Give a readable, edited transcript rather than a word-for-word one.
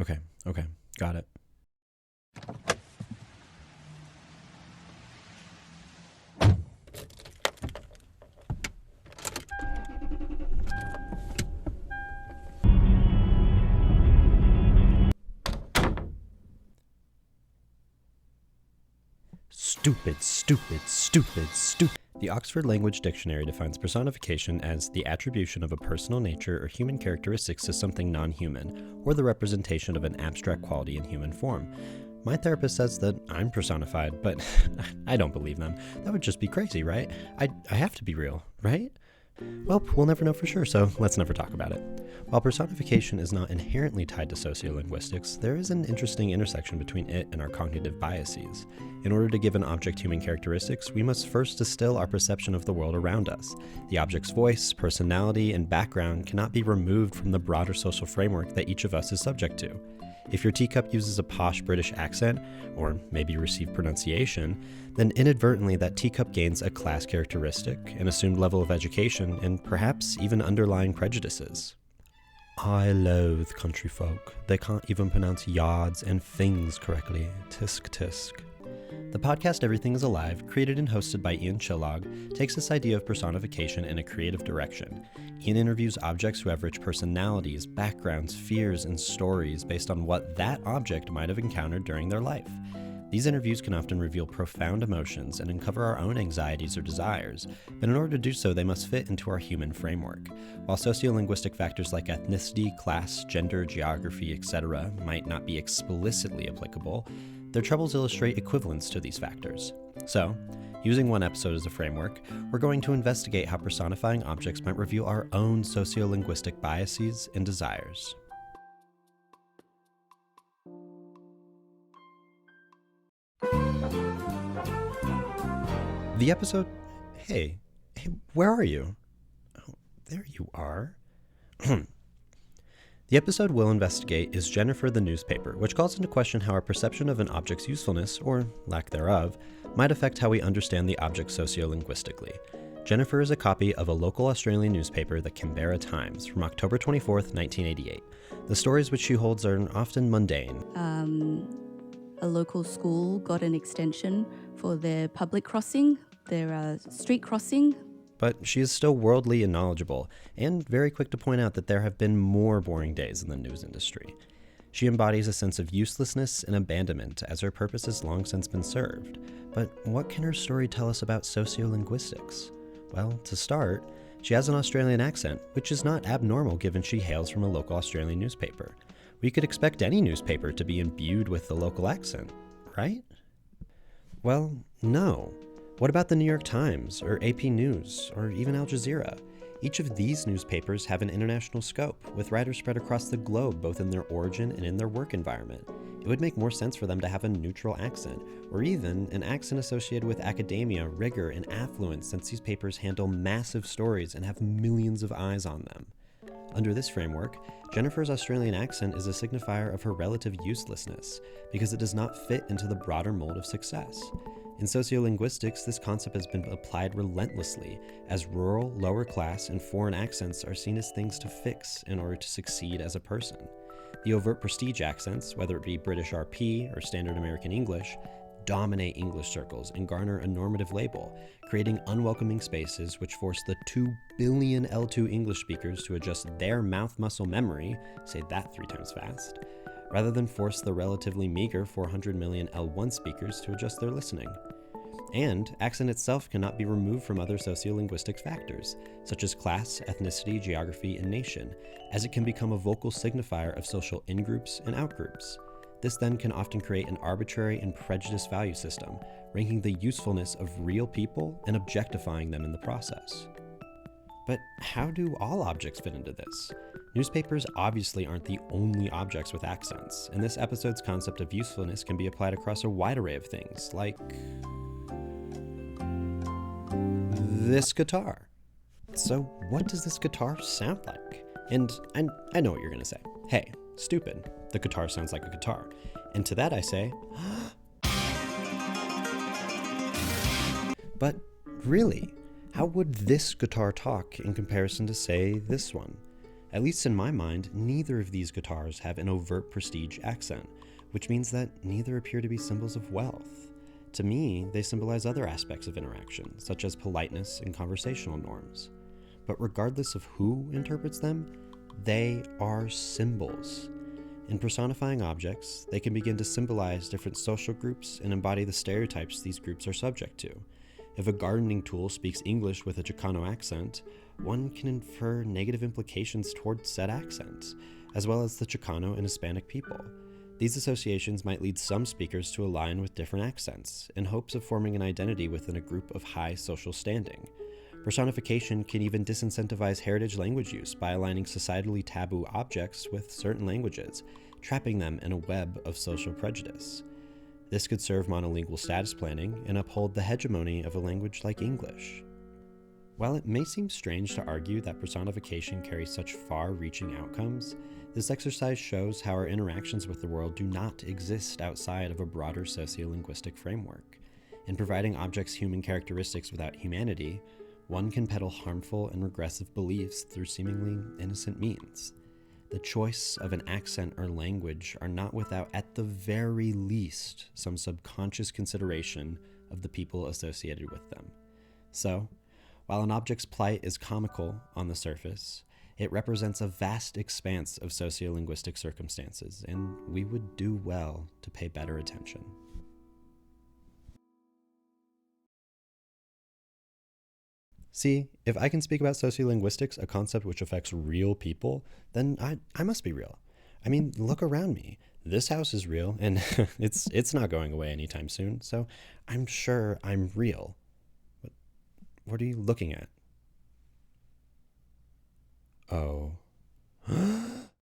Okay, okay, got it. Stupid, stupid, stupid, stupid. The Oxford Language Dictionary defines personification as the attribution of a personal nature or human characteristics to something non-human, or the representation of an abstract quality in human form. My therapist says that I'm personified, but I don't believe them. That would just be crazy, right? I have to be real, right? Well, we'll never know for sure, so let's never talk about it. While personification is not inherently tied to sociolinguistics, there is an interesting intersection between it and our cognitive biases. In order to give an object human characteristics, we must first distill our perception of the world around us. The object's voice, personality, and background cannot be removed from the broader social framework that each of us is subject to. If your teacup uses a posh British accent, or maybe received pronunciation, then inadvertently that teacup gains a class characteristic, an assumed level of education, and perhaps even underlying prejudices. I loathe country folk. They can't even pronounce yards and things correctly. Tisk tisk. The podcast Everything is Alive, created and hosted by Ian Chillog, takes this idea of personification in a creative direction. Ian interviews objects who have rich personalities, backgrounds, fears, and stories based on what that object might have encountered during their life. These interviews can often reveal profound emotions and uncover our own anxieties or desires, but in order to do so, they must fit into our human framework. While sociolinguistic factors like ethnicity, class, gender, geography, etc. might not be explicitly applicable, their troubles illustrate equivalence to these factors. So, using one episode as a framework, we're going to investigate how personifying objects might reveal our own sociolinguistic biases and desires. The episode... Hey, where are you? Oh, there you are. The episode we'll investigate is Jennifer the Newspaper, which calls into question how our perception of an object's usefulness, or lack thereof, might affect how we understand the object sociolinguistically. Jennifer is a copy of a local Australian newspaper, the Canberra Times, from October 24th, 1988. The stories which she holds are often mundane. A local school got an extension for their public crossing, their street crossing. But she is still worldly and knowledgeable, and very quick to point out that there have been more boring days in the news industry. She embodies a sense of uselessness and abandonment, as her purpose has long since been served. But what can her story tell us about sociolinguistics? Well, to start, she has an Australian accent, which is not abnormal given she hails from a local Australian newspaper. We could expect any newspaper to be imbued with the local accent, right? Well, no. What about the New York Times, or AP News, or even Al Jazeera? Each of these newspapers have an international scope, with writers spread across the globe both in their origin and in their work environment. It would make more sense for them to have a neutral accent, or even an accent associated with academia, rigor, and affluence, since these papers handle massive stories and have millions of eyes on them. Under this framework, Jennifer's Australian accent is a signifier of her relative uselessness, because it does not fit into the broader mold of success. In sociolinguistics, this concept has been applied relentlessly, as rural, lower class, and foreign accents are seen as things to fix in order to succeed as a person. The overt prestige accents, whether it be British RP or Standard American English, dominate English circles and garner a normative label, creating unwelcoming spaces which force the 2 billion L2 English speakers to adjust their mouth muscle memory, say that 3 times fast, rather than force the relatively meager 400 million L1 speakers to adjust their listening. And accent itself cannot be removed from other sociolinguistic factors, such as class, ethnicity, geography, and nation, as it can become a vocal signifier of social in-groups and out-groups. This then can often create an arbitrary and prejudiced value system, ranking the usefulness of real people and objectifying them in the process. But how do all objects fit into this? Newspapers obviously aren't the only objects with accents, and this episode's concept of usefulness can be applied across a wide array of things, like this guitar. So what does this guitar sound like? And I know what you're gonna say. Hey, stupid, the guitar sounds like a guitar. And to that I say, but Really? How would this guitar talk in comparison to, say, this one? At least in my mind, neither of these guitars have an overt prestige accent, which means that neither appear to be symbols of wealth. To me, they symbolize other aspects of interaction, such as politeness and conversational norms. But regardless of who interprets them, they are symbols. In personifying objects, they can begin to symbolize different social groups and embody the stereotypes these groups are subject to. If a gardening tool speaks English with a Chicano accent, one can infer negative implications towards said accent, as well as the Chicano and Hispanic people. These associations might lead some speakers to align with different accents, in hopes of forming an identity within a group of high social standing. Personification can even disincentivize heritage language use by aligning societally taboo objects with certain languages, trapping them in a web of social prejudice. This could serve monolingual status planning and uphold the hegemony of a language like English. While it may seem strange to argue that personification carries such far-reaching outcomes, this exercise shows how our interactions with the world do not exist outside of a broader sociolinguistic framework. In providing objects human characteristics without humanity, one can peddle harmful and regressive beliefs through seemingly innocent means. The choice of an accent or language are not without, at the very least, some subconscious consideration of the people associated with them. So, while an object's plight is comical on the surface, it represents a vast expanse of sociolinguistic circumstances, and we would do well to pay better attention. See, if I can speak about sociolinguistics, a concept which affects real people, then I must be real. I mean, look around me. This house is real, and it's not going away anytime soon, so I'm sure I'm real. What are you looking at?